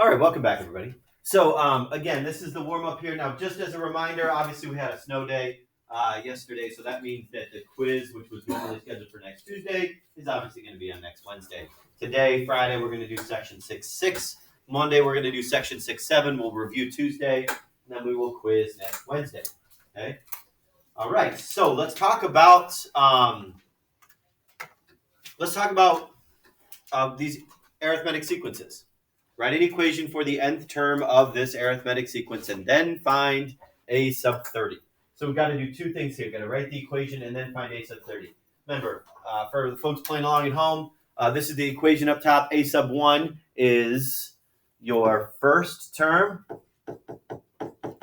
All right, welcome back, everybody. So again, this is the warm up here. Now, just as a reminder, obviously we had a snow day yesterday, so that means that the quiz, which was normally scheduled for next Tuesday, is obviously going to be on next Wednesday. Today, Friday, we're going to do section 6.6. Monday, we're going to do section 6.7. We'll review Tuesday, and then we will quiz next Wednesday. Okay. All right. So let's talk about these arithmetic sequences. Write an equation for the nth term of this arithmetic sequence and then find a sub 30. So we've got to do two things here. We've got to write the equation and then find a sub 30. Remember, for the folks playing along at home, this is the equation up top. A sub 1 is your first term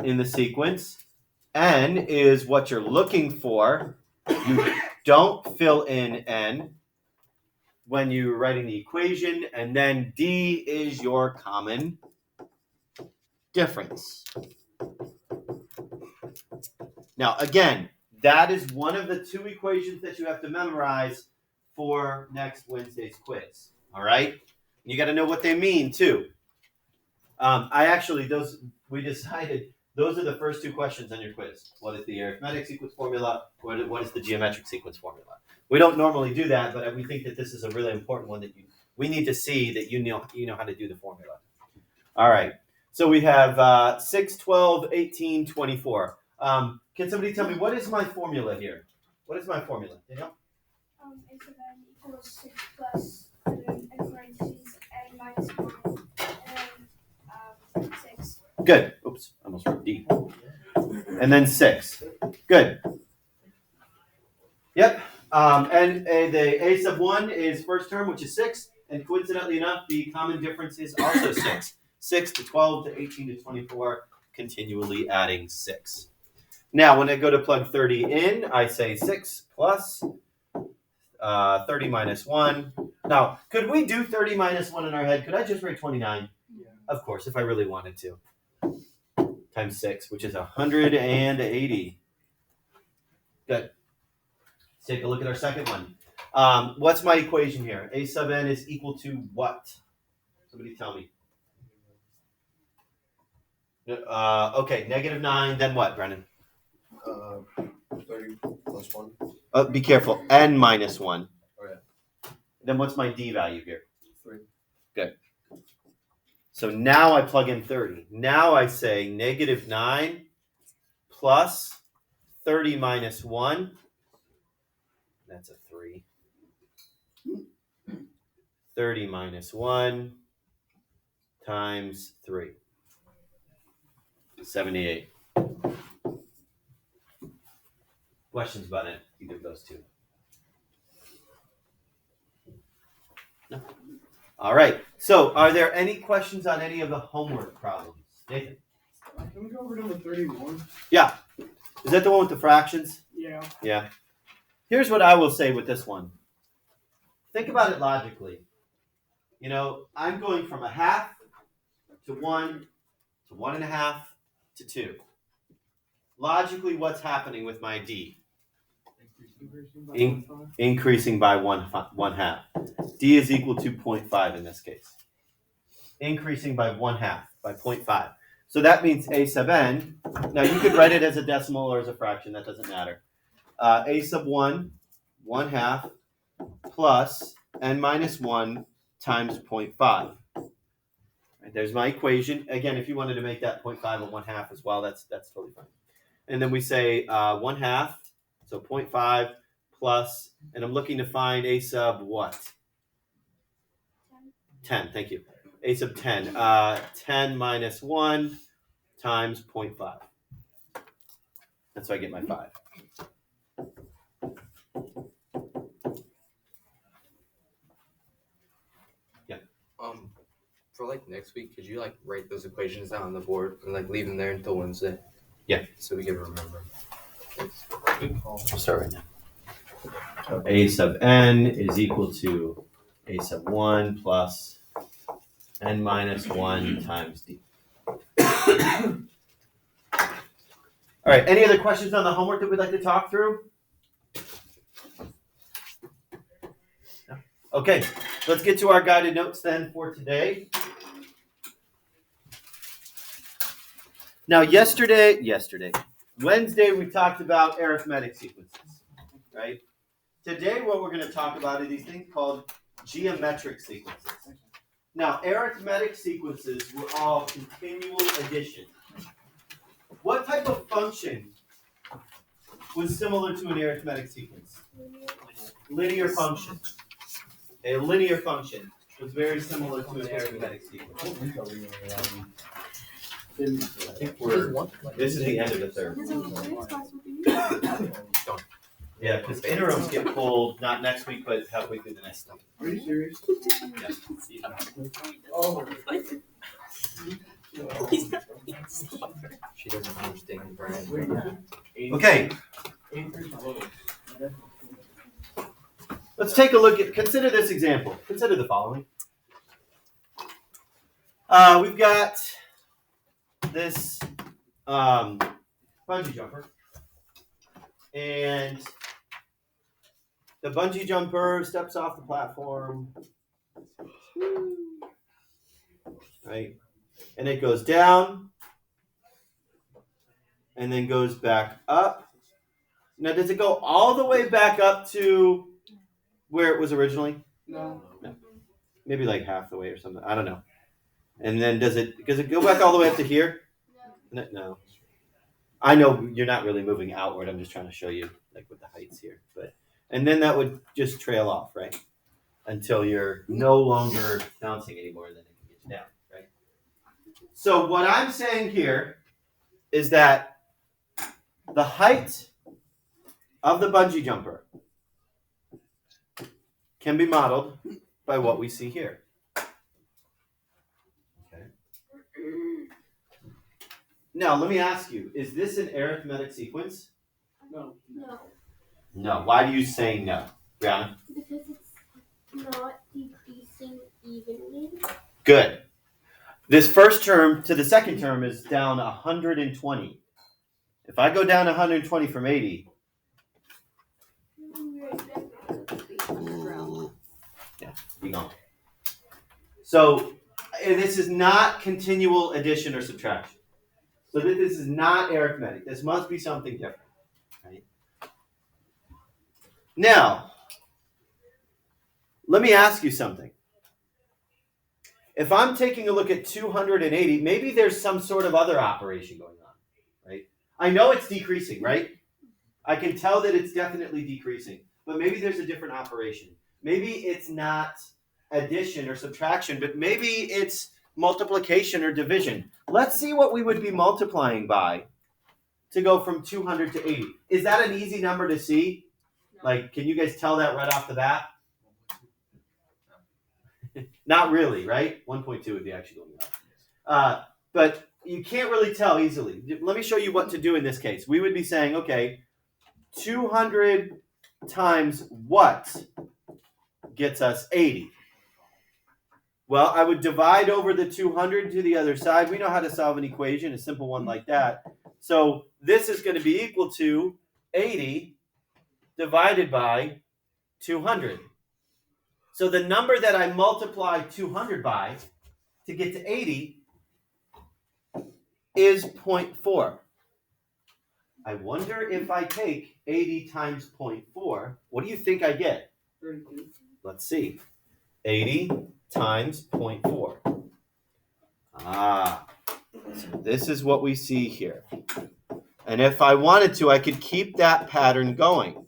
in the sequence. N is what you're looking for. You don't fill in N when you're writing the equation, and then D is your common difference. Now, again, that is one of the two equations that you have to memorize for next Wednesday's quiz. All right? You got to know what they mean, too. We decided those are the first two questions on your quiz. What is the arithmetic sequence formula? What is the geometric sequence formula? We don't normally do that, but we think that this is a really important one that we need to see that you know how to do the formula. All right. So we have 6, 12, 18, 24. Can somebody tell me, what is my formula here? What is my formula? Danielle? A sub n equals 6 plus, and then in parentheses, n minus 1, and then 6. Good. Oops, I almost wrote D. And then 6. Good. Yep. And the a sub 1 is first term, which is 6. And coincidentally enough, the common difference is also 6. 6 to 12 to 18 to 24, continually adding 6. Now, when I go to plug 30 in, I say 6 plus 30 minus 1. Now, could we do 30 minus 1 in our head? Could I just write 29? Yeah. Of course, if I really wanted to. Times 6, which is 180. Good. Let's take a look at our second one. What's my equation here? A sub n is equal to what? Somebody tell me. Okay, negative 9, then what, Brennan? 30 plus 1. Be careful, n minus 1. Oh, yeah. Then what's my d value here? 3. Good. So now I plug in 30. Now I say negative 9 plus 30 minus 1. That's a 3. 30 minus 1 times 3. 78. Questions about it? Either of those two? No? All right. So are there any questions on any of the homework problems? Nathan? Can we go over number 31? Yeah. Is that the one with the fractions? Yeah. Yeah. Here's what I will say with this one. Think about it logically. You know, I'm going from a half to 1 to 1.5 to 2. Logically, what's happening with my D? Increasing by one half. D is equal to 0.5 in this case. Increasing by 1/2, by 0.5. So that means a sub n. Now you could write it as a decimal or as a fraction, that doesn't matter. A sub 1, 1/2, plus n minus 1 times 0.5. Right, there's my equation. Again, if you wanted to make that 0.5 a 1/2 as well, that's totally fine. And then we say 1/2, so 0.5 plus, and I'm looking to find a sub what? 10, thank you. A sub 10. 10 minus 1 times 0.5. That's how I get my 5. Yeah. For like next week, could you like write those equations down on the board and like leave them there until Wednesday? Yeah. So we can remember. Good call. I'll start right now. So a sub n is equal to a sub 1 plus n minus 1 times d. All right, any other questions on the homework that we'd like to talk through? No? Okay, let's get to our guided notes then for today. Now, Wednesday, we talked about arithmetic sequences, right? Today, what we're going to talk about are these things called geometric sequences. Now, arithmetic sequences were all continual addition. What type of function was similar to an arithmetic sequence? Linear function. A linear function was very similar to an arithmetic sequence. This is the end of the third. Yeah, because interims get pulled not next week, but halfway through the next week. Are you serious? Yeah. Oh. She doesn't understand, Brian. Okay, let's take a look at, consider this example. Consider the following. We've got this bungee jumper. And the bungee jumper steps off the platform. Right? And it goes down. And then goes back up. Now, does it go all the way back up to where it was originally? No. Maybe like half the way or something. I don't know. And then does it go back all the way up to here? No. I know you're not really moving outward. I'm just trying to show you like with the heights here. And then that would just trail off, right? Until you're no longer bouncing anymore, and then it can get you down, right? So what I'm saying here is that the height of the bungee jumper can be modeled by what we see here. Okay. Now, let me ask you, is this an arithmetic sequence? No. No. No. Why do you say no? Brianna? Because it's not decreasing evenly. Good. This first term to the second term is down 120. If I go down 120 from 80, yeah, be gone. So this is not continual addition or subtraction. So this is not arithmetic. This must be something different. Right? Now, let me ask you something. If I'm taking a look at 280, maybe there's some sort of other operation going on, right? I know it's decreasing, right? I can tell that it's definitely decreasing, but maybe there's a different operation. Maybe it's not addition or subtraction, but maybe it's multiplication or division. Let's see what we would be multiplying by to go from 200 to 80. Is that an easy number to see? Like, can you guys tell that right off the bat? Not really, right? 1.2 would be actually going up. But you can't really tell easily. Let me show you what to do in this case. We would be saying, okay, 200 times what gets us 80? Well, I would divide over the 200 to the other side. We know how to solve an equation, a simple one like that. So this is going to be equal to 80 divided by 200. So the number that I multiply 200 by to get to 80 is 0.4. I wonder if I take 80 times 0.4, what do you think I get? 32. Let's see. 80 times 0.4. So this is what we see here. And if I wanted to, I could keep that pattern going.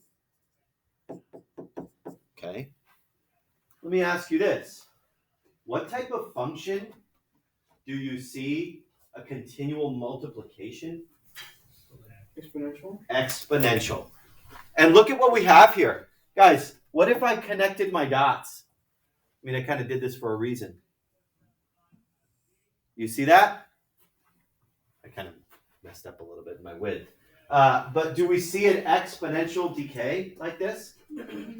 Okay. Let me ask you this. What type of function do you see a continual multiplication? Exponential. Exponential. And look at what we have here. Guys, what if I connected my dots? I mean, I kind of did this for a reason. You see that? I kind of messed up a little bit in my width. But do we see an exponential decay like this?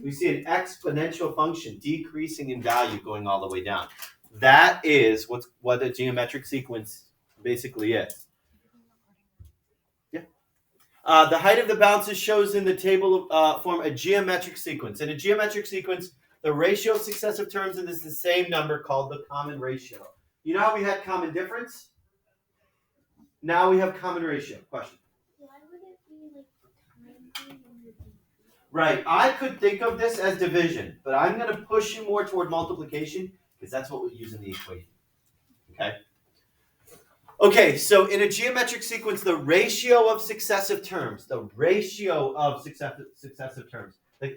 We see an exponential function decreasing in value going all the way down. That is what a geometric sequence basically is. Yeah. The height of the bounces shows in the table form a geometric sequence. In a geometric sequence, the ratio of successive terms is the same number called the common ratio. You know how we had common difference? Now we have common ratio. Question. Why would it be like timing and the Right. I could think of this as division, but I'm going to push you more toward multiplication because that's what we use in the equation. Okay? Okay, so in a geometric sequence, the ratio of successive terms, the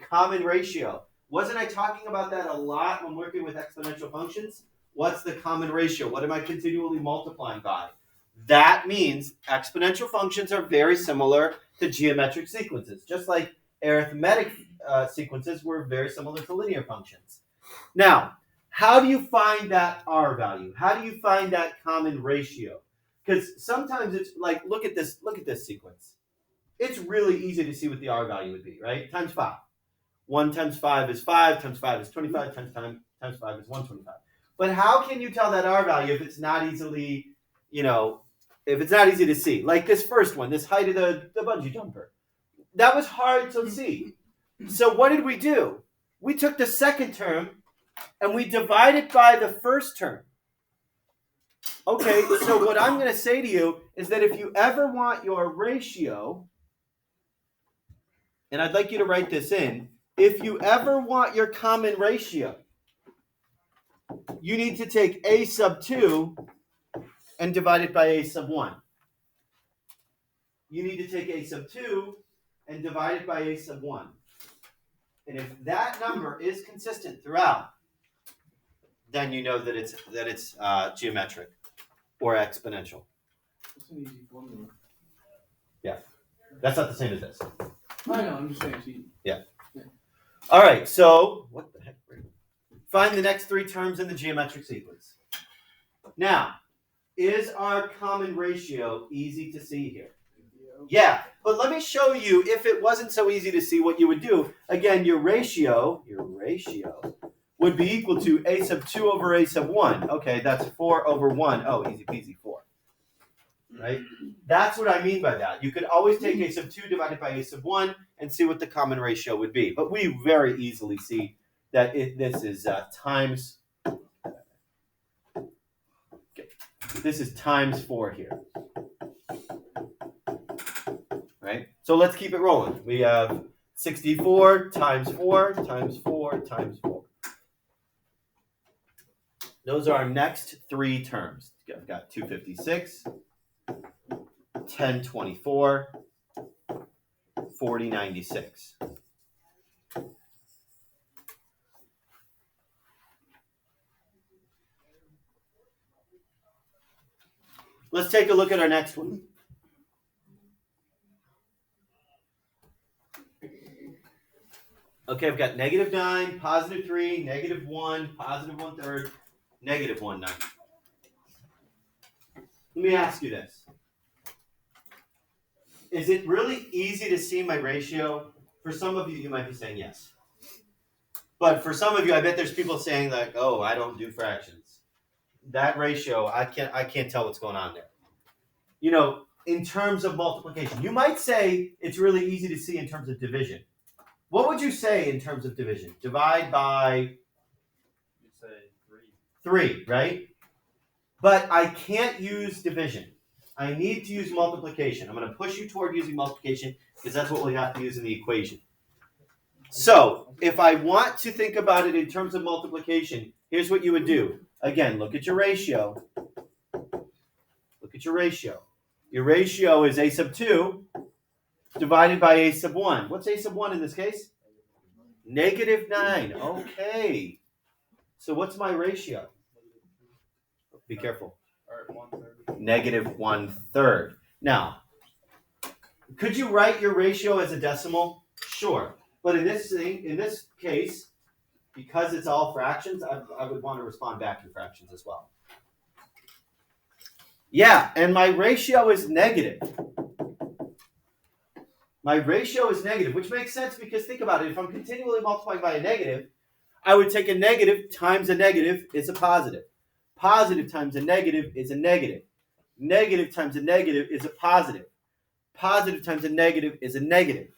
common ratio. Wasn't I talking about that a lot when working with exponential functions? What's the common ratio? What am I continually multiplying by? That means exponential functions are very similar to geometric sequences, just like arithmetic sequences were very similar to linear functions. Now, how do you find that R value? How do you find that common ratio? Because sometimes it's like, look at this sequence. It's really easy to see what the R value would be, right? Times 5. 1 times 5 is 5, times 5 is 25, times 5 is 125. But how can you tell that R value if it's not easily, if it's not easy to see? Like this first one, this height of the bungee jumper. That was hard to see. So what did we do? We took the second term and we divided by the first term. Okay, so what I'm going to say to you is that if you ever want your ratio, and I'd like you to write this in, if you ever want your common ratio, you need to take a sub 2 and divide it by a sub 1. You need to take a sub 2 and divide it by a sub 1. And if that number is consistent throughout, then you know that it's geometric or exponential. That's an easy formula. Yeah, that's not the same as this. I know, I'm just saying it's easy. All right, so what the heck? Find the next 3 terms in the geometric sequence. Now, is our common ratio easy to see here? Yeah, but let me show you if it wasn't so easy to see what you would do. Again, your ratio would be equal to a sub 2 over a sub 1. Okay, that's 4 over 1. Oh, easy peasy, 4. Right? That's what I mean by that. You could always take a sub 2 divided by a sub 1 and see what the common ratio would be. But we very easily see that this is times. Okay. This is times 4 here. Right? So let's keep it rolling. We have 64 times 4 times 4 times 4. Those are our next 3 terms. I've got 256, 1024, 4096. Let's take a look at our next one. Okay, I've got -9, +3, -1, +1/3, -1/9. Let me ask you this. Is it really easy to see my ratio? For some of you, you might be saying yes. But for some of you, I bet there's people saying like, oh, I don't do fractions. That ratio, I can't tell what's going on there. In terms of multiplication, you might say it's really easy to see in terms of division. What would you say in terms of division? Divide by? You'd say 3, right? But I can't use division. I need to use multiplication. I'm going to push you toward using multiplication because that's what we have to use in the equation. So if I want to think about it in terms of multiplication, here's what you would do. Again, look at your ratio. Look at your ratio. Your ratio is a sub 2 divided by a sub 1. What's a sub 1 in this case? -9. Okay. So what's my ratio? Be careful. -1/3. Now, could you write your ratio as a decimal? Sure. But in this case, because it's all fractions, I would want to respond back in fractions as well. Yeah, and my ratio is negative. My ratio is negative, which makes sense because think about it. If I'm continually multiplying by a negative, I would take a negative times a negative is a positive. Positive times a negative is a negative. Negative times a negative is a positive. Positive times a negative is a negative.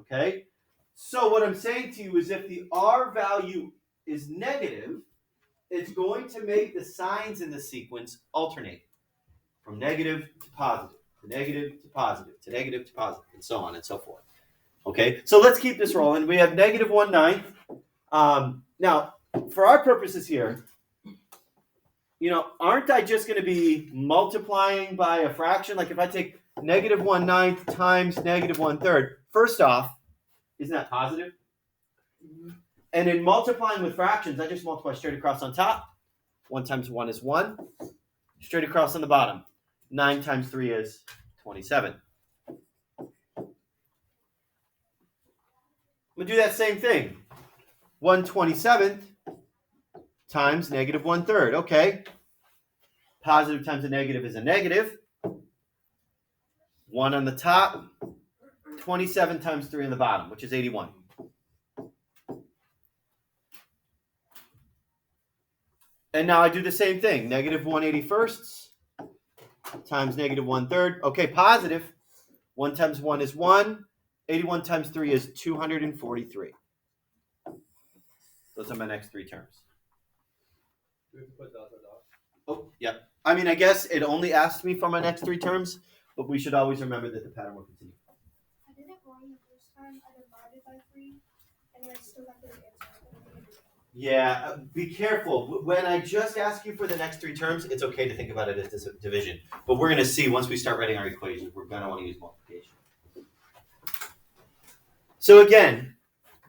Okay? So what I'm saying to you is if the R value is negative, it's going to make the signs in the sequence alternate. from negative to positive, to negative to positive, to negative to positive, and so on and so forth. Okay, so let's keep this rolling. We have negative 1/9. Now, for our purposes here, aren't I just going to be multiplying by a fraction? Like if I take negative 1/9 times negative 1/3, first off, isn't that positive? And in multiplying with fractions, I just multiply straight across on top. 1 times 1 is 1. Straight across on the bottom. 9 times 3 is 27. I'm going to do that same thing. 1/27 times negative 1/3. Okay. Positive times a negative is a negative. 1 on the top. 27 times 3 on the bottom, which is 81. And now I do the same thing. Negative 1/81 times negative 1/3. Okay, positive. 1 times 1 is 1. 81 times 3 is 243. Those are my next three terms. Do we have to put dot, dot, dot? Oh, yeah. I mean, I guess it only asks me for my next three terms, but we should always remember that the pattern will continue. I did it wrong the first time. I divided by 3, and then I still got the answer. Yeah, be careful. When I just ask you for the next three terms, it's okay to think about it as division. But we're going to see once we start writing our equations, we're going to want to use multiplication. So again,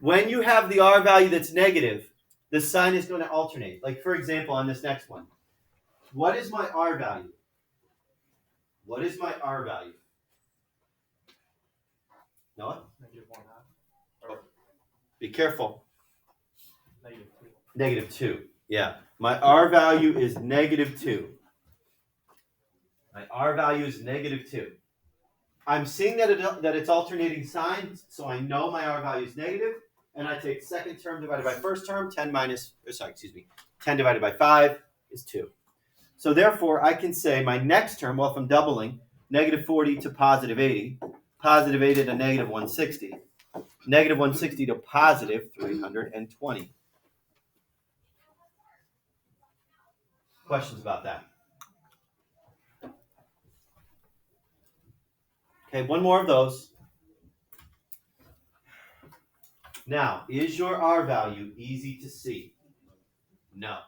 when you have the r value that's negative, the sign is going to alternate. Like for example, on this next one, what is my r value? What is my r value? Noah? Negative 1/2. Or Be careful. negative 2. Negative 2. Yeah. My r value is negative 2. My r value is negative 2. I'm seeing that it's alternating signs, so I know my r value is negative, and I take second term divided by first term, 10 divided by 5 is 2. So therefore, I can say my next term, well, if I'm doubling, negative 40 to positive 80, positive 80 to negative 160, negative 160 to positive 320. Questions about that? Okay, one more of those. Now, is your r value easy to see? No.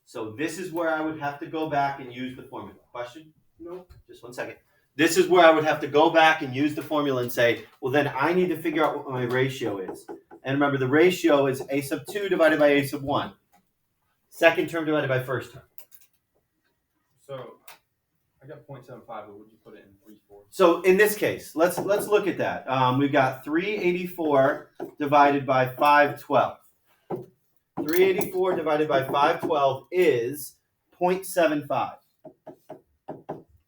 So this is where I would have to go back and use the formula. Question? No. Just 1 second. This is where I would have to go back and use the formula and say, well, then I need to figure out what my ratio is. And remember, the ratio is a sub 2 divided by a sub 1. Second term divided by first term. So I got 0.75, but would you put it in 3/4? So in this case, let's look at that. We've got 384 divided by 512. 384 divided by 512 is 0.75.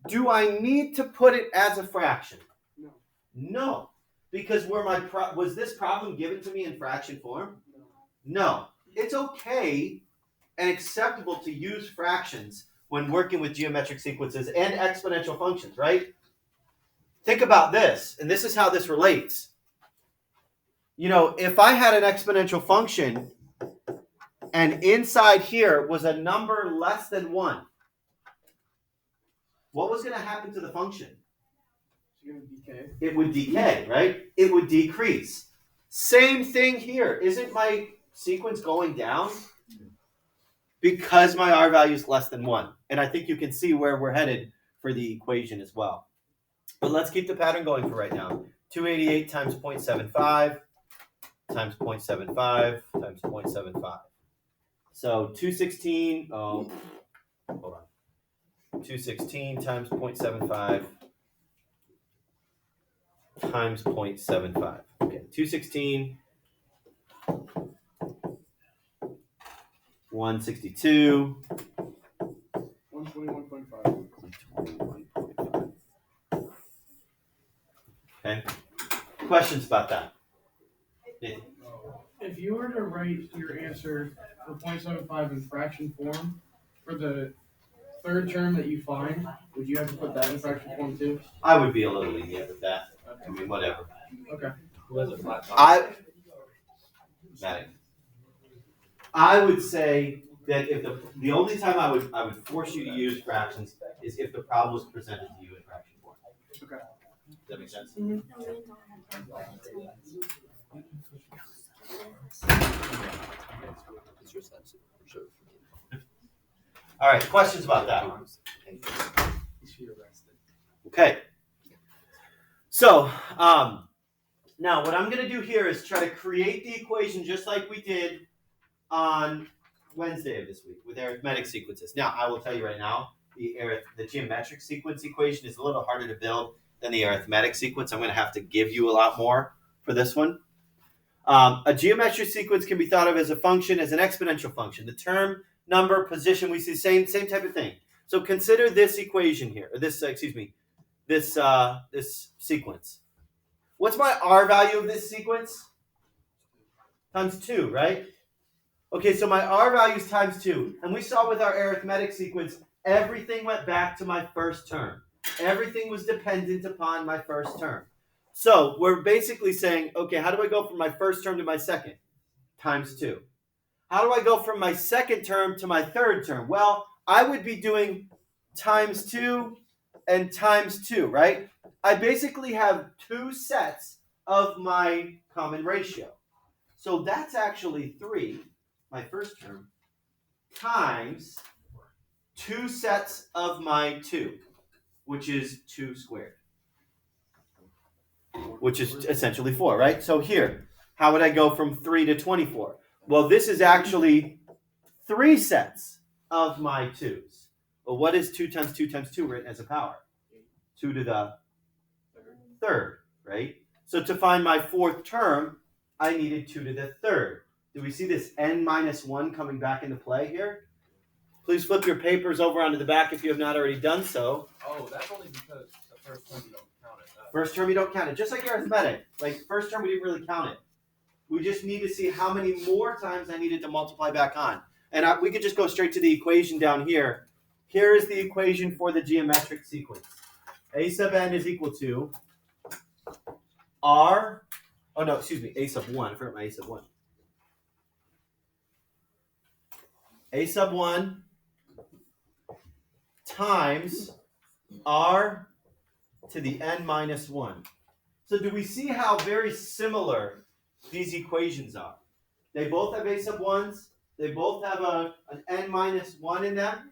Do I need to put it as a fraction? No. No, because was this problem given to me in fraction form? No. No. It's okay and acceptable to use fractions when working with geometric sequences and exponential functions, right? Think about this, and this is how this relates. If I had an exponential function and inside here was a number less than 1, what was going to happen to the function? It's going to decay. It would decay, right? It would decrease. Same thing here. Isn't my sequence going down? Because my r value is less than 1. And I think you can see where we're headed for the equation as well. But let's keep the pattern going for right now. 288 times 0.75 times 0.75 times 0.75. So 216, hold on. 216 times 0.75 times 0.75. Okay, 216, 162, 121.5. 121.5. Okay. Questions about that? Nathan? If you were to write your answer for 0.75 in fraction form, for the third term that you find, would you have to put that in fraction form too? I would be a little lenient with that. I mean, whatever. Okay. Who has a flat top? I would say that if the only time I would force you to use fractions is if the problem was presented to you in fraction form. Okay. Does that make sense? It's your side, so for sure. All right, questions about that? Okay. So now what I'm going to do here is try to create the equation just like we did on Wednesday of this week with arithmetic sequences. Now, I will tell you right now, the geometric sequence equation is a little harder to build than the arithmetic sequence. I'm going to have to give you a lot more for this one. A geometric sequence can be thought of as a function, as an exponential function. The term, number, position, we see same type of thing. So consider this equation here, or this, this sequence. What's my R value of this sequence? Times 2, right? Okay, so my R value is times 2. And we saw with our arithmetic sequence, everything went back to my first term. Everything was dependent upon my first term. So we're basically saying, okay, how do I go from my first term to my second? Times 2. How do I go from my second term to my third term? Well, I would be doing times 2 and times 2, right? I basically have 2 sets of my common ratio. So that's actually 3, my first term, times 2 sets of my 2, which is 2 squared, which is essentially 4, right? So here, how would I go from 3 to 24? Well, this is actually 3 sets of my 2's. Well, what is 2 times 2 times 2 written as a power? 2 to the third, right? So to find my fourth term, I needed 2 to the third. Do we see this n minus 1 coming back into play here? Please flip your papers over onto the back if you have not already done so. Oh, that's only because the first term you don't count it. First term, you don't count it. Just like arithmetic. Like, first term, we didn't really count it. We just need to see how many more times I needed to multiply back on. And we could just go straight to the equation down here. Here is the equation for the geometric sequence. A sub n is equal to R, oh no, excuse me, A sub 1. I forgot my A sub 1. A sub 1 times R to the n minus 1. So do we see how very similar these equations are? They both have A sub 1s. They both have an n minus 1 in them.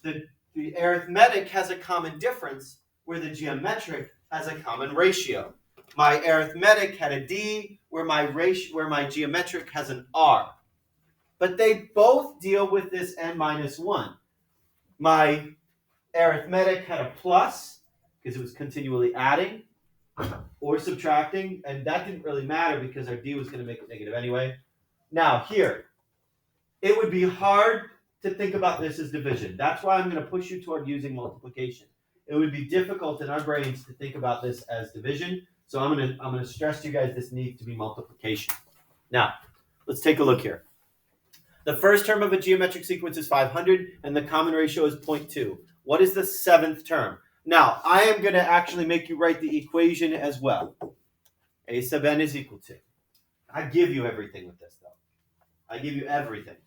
The arithmetic has a common difference where the geometric has a common ratio. My arithmetic had a D where my geometric has an R. But they both deal with this n minus 1. My arithmetic had a plus because it was continually adding or subtracting, and that didn't really matter because our D was going to make it negative anyway. Now here, it would be hard to think about this as division. That's why I'm going to push you toward using multiplication. It would be difficult in our brains to think about this as division, so I'm going to stress to you guys this needs to be multiplication. Now, let's take a look here. The first term of a geometric sequence is 500, and the common ratio is 0.2. What is the 7th term? Now, I am going to actually make you write the equation as well. A sub n is equal to. I give you everything with this, though. I give you everything.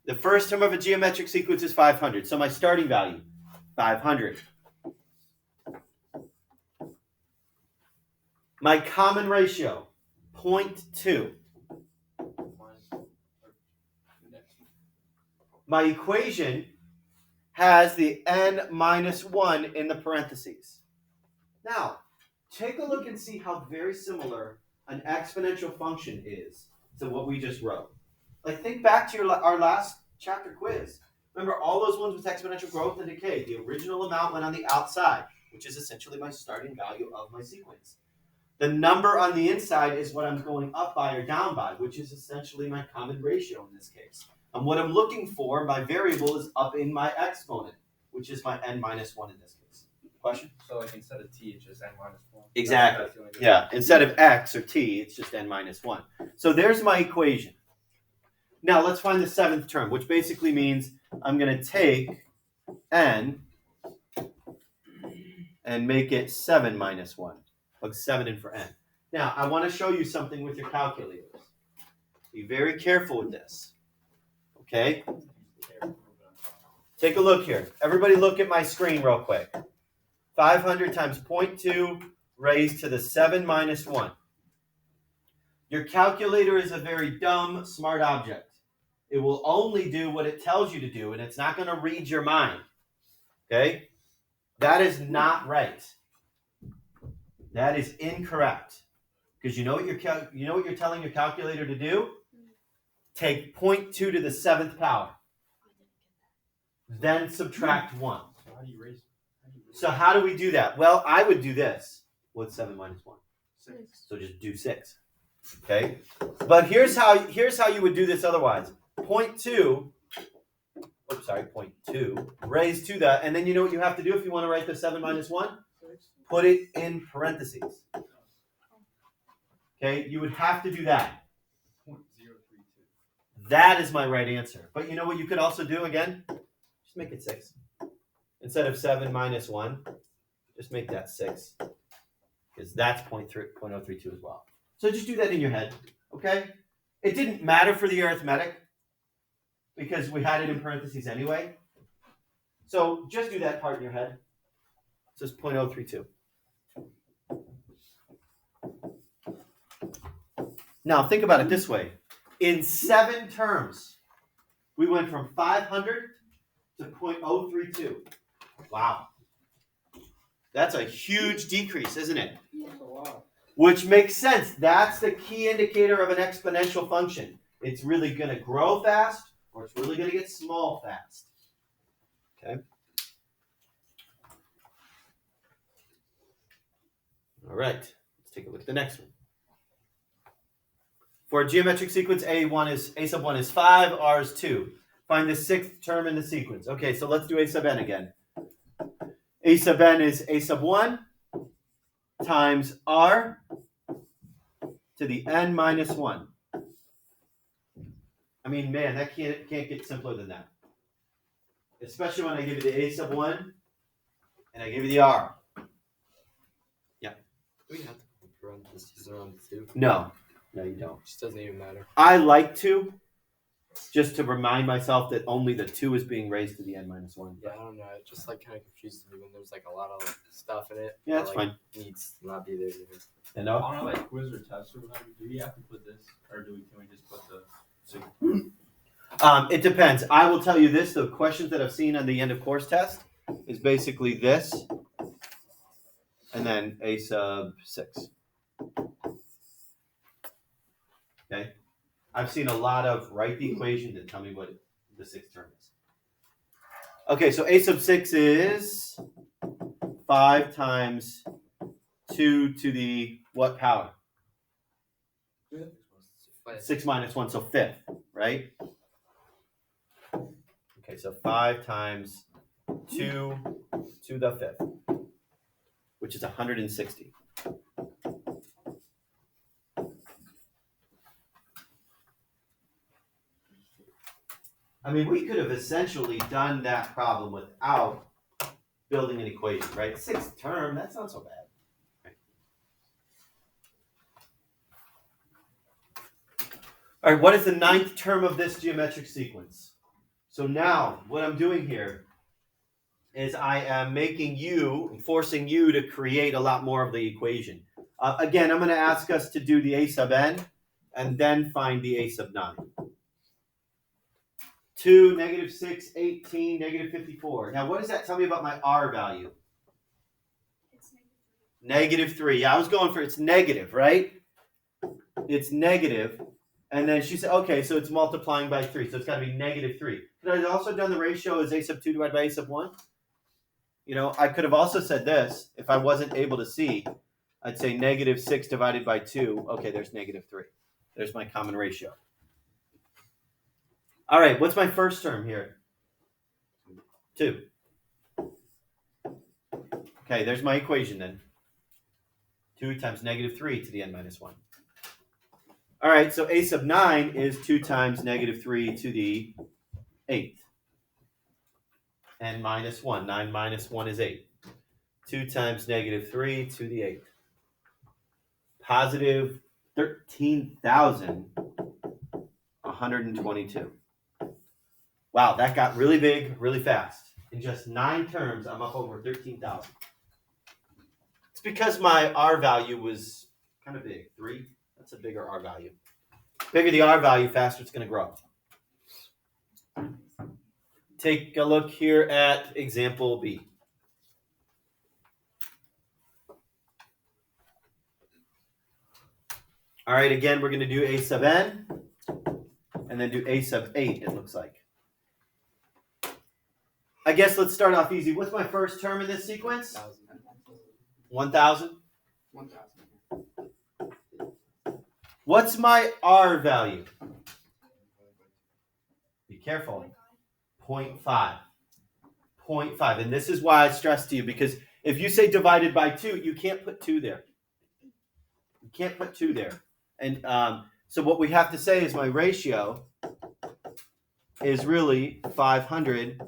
The first term of a geometric sequence is 500. So my starting value, 500. My common ratio, 0.2. My equation has the n minus 1 in the parentheses. Now, take a look and see how very similar an exponential function is to what we just wrote. Like, think back to our last chapter quiz. Remember all those ones with exponential growth and decay. The original amount went on the outside, which is essentially my starting value of my sequence. The number on the inside is what I'm going up by or down by, which is essentially my common ratio in this case. And what I'm looking for, my variable, is up in my exponent, which is my n minus 1 in this case. Question? So like instead of t, it's just n minus 1. Exactly. That's the only difference. Yeah, instead of x or t, it's just n minus 1. So there's my equation. Now let's find the 7th term, which basically means I'm going to take n and make it 7 minus 1. Plug 7 in for n. Now, I want to show you something with your calculators. Be very careful with this. Okay? Take a look here. Everybody look at my screen real quick. 500 times 0.2 raised to the 7 minus 1. Your calculator is a very dumb, smart object. It will only do what it tells you to do, and it's not going to read your mind. Okay? That is not right. That is incorrect. Because you know what you're telling your calculator to do? Take 0.2 to the 7th power. Then subtract 1. So how do you raise? So how do we do that? Well, I would do this. What's 7 minus 1? 6. So just do 6. Okay? But here's how you would do this otherwise. 0.2, oops, sorry, 0.2, raised to that, and then you know what you have to do if you want to write the 7 minus 1? Put it in parentheses. Okay? You would have to do that. 0.032. That is my right answer. But you know what you could also do again? Just make it 6. Instead of 7 minus 1, just make that 6. Because that's 0.032 as well. So just do that in your head. Okay? It didn't matter for the arithmetic because we had it in parentheses anyway. So just do that part in your head. It says 0.032. Now think about it this way. In 7 terms, we went from 500 to 0.032. Wow. That's a huge decrease, isn't it? That's a lot. Which makes sense. That's the key indicator of an exponential function. It's really going to grow fast or it's really going to get small fast. Okay? All right. Let's take a look at the next one. For a geometric sequence, A sub 1 is 5, R is 2. Find the 6th term in the sequence. Okay, so let's do A sub n again. A sub n is A sub 1 times R to the n minus 1. I mean, man, that can't get simpler than that. Especially when I give you the A sub 1 and I give you the R. Do we have to put parentheses around the 2? No, you don't. It just doesn't even matter. I like to, just to remind myself that only the 2 is being raised to the n minus 1. Yeah, I don't know. It just kind of confuses me when there's a lot of stuff in it. Yeah, that's that, fine. Needs to not be there. And no? On a quiz or test or whatever, do we have to put this, or can we just put the 6? It depends. I will tell you this, the questions that I've seen on the end of course test is basically this, and then A sub 6. Okay? I've seen a lot of write the equation and tell me what the 6th term is. Okay, so A sub 6 is 5 times 2 to the what power? 6 minus 1, so 5th, right? Okay, so 5 times 2 to the 5th, which is 160. I mean, we could have essentially done that problem without building an equation, right? 6th term, that's not so bad. Right. All right, what is the 9th term of this geometric sequence? So now, what I'm doing here is I am forcing you to create a lot more of the equation. Again, I'm going to ask us to do the A sub n and then find the A sub 9. 2, negative 6, 18, negative 54. Now, what does that tell me about my R value? It's Negative 3. Yeah, I was going for it's negative, right? It's negative. And then she said, okay, so it's multiplying by 3. So it's got to be negative 3. Could I have also done the ratio as A sub 2 divided by A sub 1? You know, I could have also said this. If I wasn't able to see, I'd say negative 6 divided by 2. Okay, there's negative 3. There's my common ratio. All right, what's my first term here? 2. Okay, there's my equation then. 2 times negative 3 to the n minus 1. All right, so A sub 9 is 2 times negative 3 to the 8th. N minus 1. 9 minus 1 is 8. 2 times negative 3 to the 8th. Positive 13,122. Wow, that got really big, really fast. In just 9 terms, I'm up over 13,000. It's because my R value was kind of big. 3, that's a bigger R value. Bigger the R value, faster it's going to grow. Take a look here at example B. All right, again, we're going to do a sub n and then do a sub 8, it looks like. I guess let's start off easy. What's my first term in this sequence? 1,000. 1,000. What's my R value? Be careful. 0.5. 0.5. And this is why I stress to you, because if you say divided by 2, you can't put 2 there. You can't put 2 there. And so what we have to say is my ratio is really 500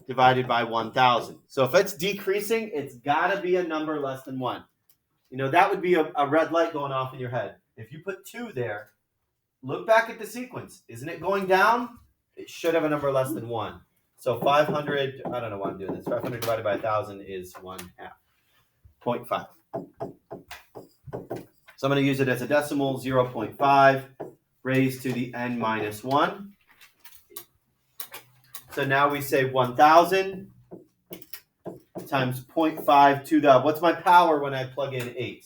divided by 1,000. So if it's decreasing, it's got to be a number less than 1. You know, that would be a red light going off in your head. If you put 2 there, look back at the sequence. Isn't it going down? It should have a number less than 1. So 500, I don't know why I'm doing this. 500 divided by 1,000 is 1/2. 0.5. So I'm going to use it as a decimal, 0.5 raised to the n minus 1. So now we say 1,000 times 0.5 to the, what's my power when I plug in 8?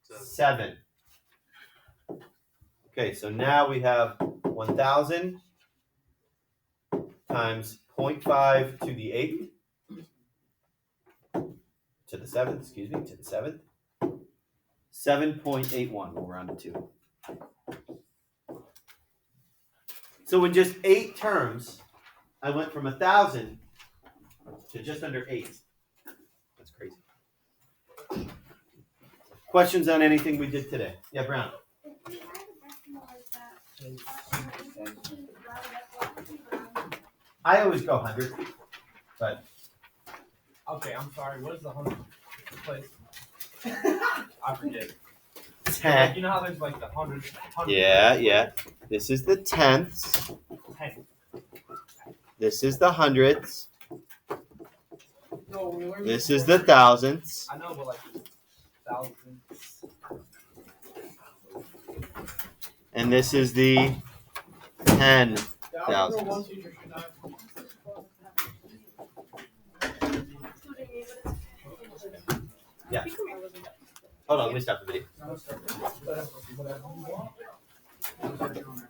7. Okay, so now we have 1,000 times 0.5 to the 8th, to the 7th, excuse me, to the 7th. 7.81, we'll round it to. So in just 8 terms, I went from 1,000 to just under 8. That's crazy. Questions on anything we did today? Yeah, Brown. If we had a decimal like that, I always go 100, but Okay, I'm sorry. What is the 100th place? I forget. 10. You know how there's like the 100. Yeah. This is the tenths. 10. This is the hundredths. No, we learned This this is the thousandths. I know, but like thousands. And this is the 10. The Algebra 1 teacher should not. Yeah. Hold on, let me stop the video. Whatever you want.